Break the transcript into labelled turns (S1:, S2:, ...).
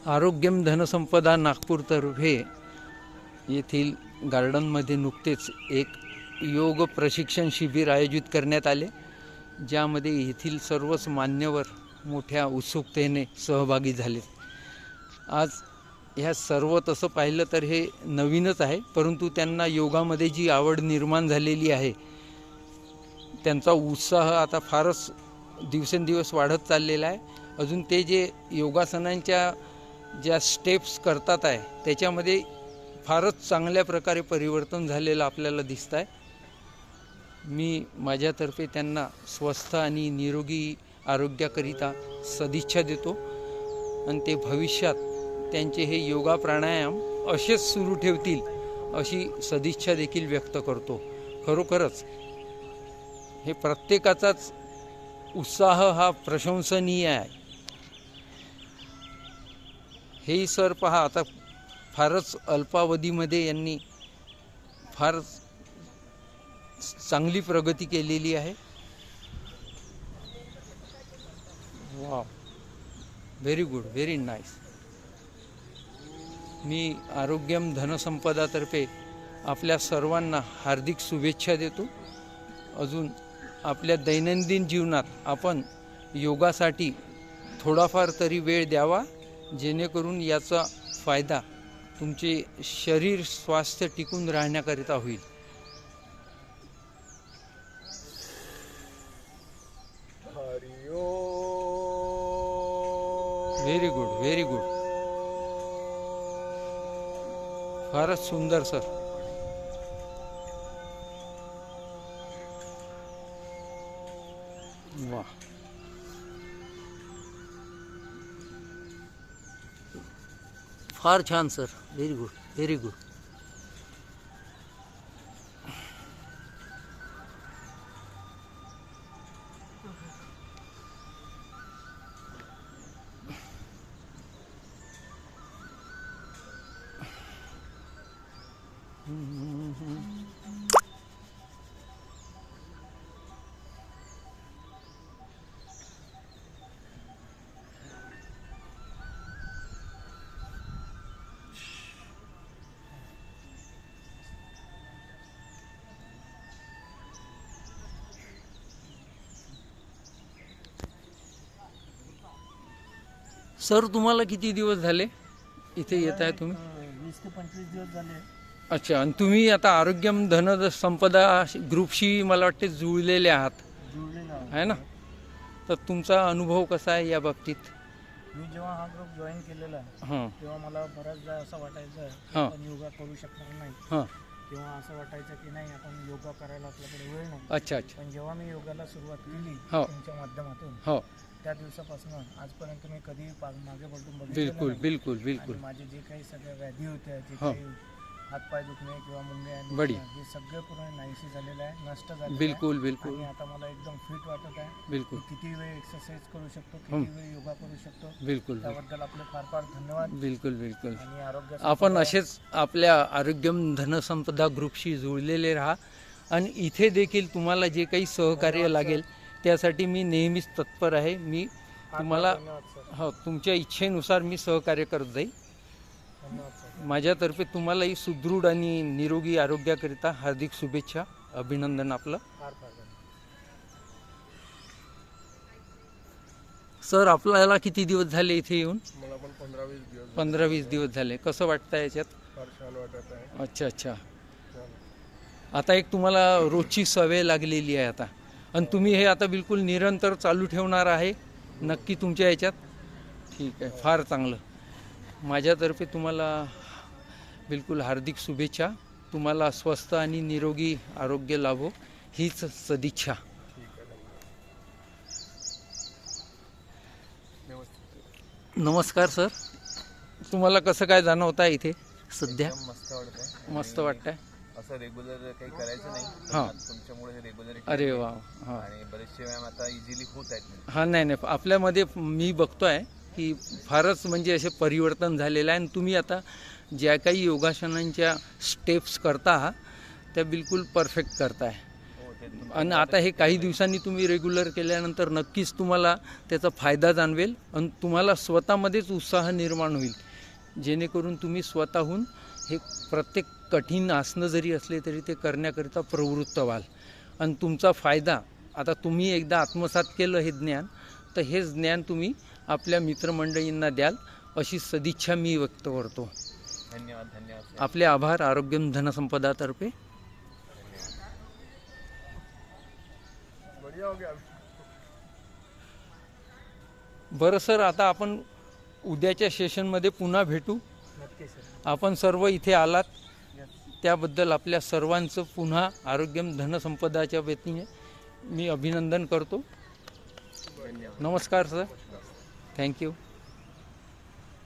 S1: आरोग्यम धनसंपदा नागपूरतर्फे येथील गार्डनमध्ये नुकतेच एक योग प्रशिक्षण शिबिर आयोजित करण्यात आले, ज्यामध्ये येथील सर्वच मान्यवर मोठ्या उत्सुकतेने सहभागी झाले. आज ह्या सर्व तसं पाहिलं तर हे नवीनच आहे, परंतु त्यांना योगामध्ये जी आवड निर्माण झालेली आहे, त्यांचा उत्साह आता फारच दिवसेंदिवस वाढत चाललेला आहे. अजून ते जे योगासनांच्या ज्या स्टेप्स करतात आहे त्याच्यामध्ये फारच चांगल्या प्रकारे परिवर्तन झालेलं आपल्याला दिसत आहे. मी माझ्यातर्फे त्यांना स्वस्थ आणि निरोगी आरोग्याकरिता सदिच्छा देतो आणि ते भविष्यात त्यांचे हे योगा प्राणायाम असेच सुरू ठेवतील अशी सदिच्छा देखील व्यक्त करतो. खरोखरच हे प्रत्येकाचाच उत्साह हा प्रशंसनीय आहे. हेही सर पहा, आता फारच अल्पावधीमध्ये यांनी फार चांगली प्रगती केलेली आहे. Wow, very good, very nice. मी आरोग्यम धनसंपदातर्फे आपल्या सर्वांना हार्दिक शुभेच्छा देतो. अजून आपल्या दैनंदिन जीवनात आपण योगासाठी थोडाफार तरी वेळ द्यावा, जेणेकरून याचा फायदा तुमचे शरीर स्वास्थ्य टिकून राहण्याकरिता होईल. Very good, very good. फारच सुंदर सर. वाह, फार छान sir. Very good, very good. Sir, तुम्हाला किती दिवस झाले इथे येत आहे तुम्ही?
S2: 20 ते 25 दिवस झाले.
S1: अच्छा. आणि तुम्ही आता आरोग्यम धनसंपदा ग्रुपशी मला वाटते जुळलेले आहात, आहे ना? तर तुमचा अनुभव कसा आहे या बाबतीत?
S2: मी जेव्हा हा ग्रुप जॉईन केलेला
S1: हां
S2: तेव्हा मला बऱ्याचदा असं वाटायचं की
S1: हां
S2: आपण योगा करू शकणार नाही.
S1: हां.
S2: तेव्हा असं वाटायचं की नाही, आपण योगा करायला आपल्याकडे वेळ नाही.
S1: अच्छा अच्छा.
S2: पण जेव्हा मी योगाला सुरुवात केली
S1: हो.
S2: तुमच्या माध्यमातून,
S1: हो,
S2: त्या दिवसापासून आजपर्यंत मी कधी मागे पलटून बघितलं
S1: बिलकुल
S2: नाही.
S1: बिलकुल बिलकुल.
S2: आणि माझे जे काही सगळ्या व्याधी होत्या, जे
S1: हो.
S2: काही हातपाय दुखणे किंवा मुंग्या
S1: बढी.
S2: हे सगळं पूर्ण नाहीसे झालेलं आहे, नष्ट झालेलं
S1: बिलकुल
S2: आहे.
S1: बिलकुल
S2: आणि आता मला एकदम फिट वाटत आहे.
S1: बिलकुल
S2: मी किती वेळ एक्सरसाइज करू शकतो, किती वेळ योगा करू शकतो.
S1: बिलकुल
S2: त्याबद्दल आपले फार फार धन्यवाद.
S1: बिलकुल बिलकुल.
S2: आणि आरोग्य
S1: आपण असेच आपल्या आरोग्यम धनसंपदा ग्रुपशी जुळलेले राहा आणि इथे देखील तुम्हाला जे काही सहकार्य लागेल त्यासाठी मी नेहमीच तत्पर आहे. मी तुम्हाला
S2: धन्यवाद सर.
S1: हो, तुमच्या इच्छेनुसार मी सहकार्य करत जाईल.
S2: धन्यवाद सर.
S1: माझ्यातर्फे तुम्हालाही सुदृढ आणि निरोगी आरोग्याकरिता हार्दिक शुभेच्छा, अभिनंदन आपलं.
S2: फार फार धन्यवाद.
S1: सर, आपल्याला किती दिवस झाले इथे येऊन?
S3: मला पण 15-20 दिवस
S1: 15-20 दिवस झाले. कसं वाटतं याच्यात?
S3: फार छान वाटत आहे.
S1: अच्छा अच्छा.
S3: छान.
S1: आता एक तुम्हाला रोजची सवय लागलेली आहे आता, आणि तुम्ही हे आता बिलकुल निरंतर चालू ठेवणार आहे नक्की तुमच्या याच्यात? ठीक आहे, फार चांगलं. माझ्यातर्फे तुम्हाला बिलकुल हार्दिक शुभेच्छा. तुम्हाला स्वस्थ आणि निरोगी आरोग्य लाभो हीच सदिच्छा. नमस्कार सर, तुम्हाला कसं काय जाणवत आहे इथे सध्या?
S3: एकदम मस्त वाटतंय.
S1: मस्त वाटतंय.
S3: असं रेग्युलर काही करायचं नाही,
S1: हां.
S3: तुमच्यामुळे रेग्युलर.
S1: अरे वा. हां
S3: आणि बरेचसे व्यायाम आता इझिली होत आहेत.
S1: हां. नाही नाही, आपल्यामध्ये मी बघतोय की फारच म्हणजे असे परिवर्तन झालेलं आहे. आणि तुम्ही आता ज्या काही योगासनांच्या स्टेप्स करता त्या बिलकुल परफेक्ट करताय.
S3: ते
S1: आणि आता हे काही दिवसांनी तुम्ही रेग्युलर केल्यानंतर नक्कीच तुम्हाला त्याचा फायदा जाणवेल आणि तुम्हाला स्वतःमध्येच उत्साह निर्माण होईल, जेणेकरून तुम्ही स्वतःहून हे प्रत्येक कठीण आसनं जरी असले तरी ते करण्याकरिता प्रवृत्त व्हाल. आणि तुमचा फायदा आता तुम्ही एकदा आत्मसात केलं हे ज्ञान, तर हेच ज्ञान तुम्ही आपल्या मित्रमंडळींना द्याल अशी सदिच्छा मी व्यक्त करतो.
S3: धन्यवाद धन्यवाद
S1: आपले आभार आरोग्यम धनसंपदातर्फे. बरं सर, आता आपण उद्याच्या सेशनमध्ये पुन्हा भेटू.
S2: नक्की सर.
S1: आपण सर्व इथे आलात त्याबद्दल आपल्या सर्वांचं पुन्हा आरोग्यम धनसंपदाच्या वतीने मी अभिनंदन करतो. नमस्कार सर. थँक्यू.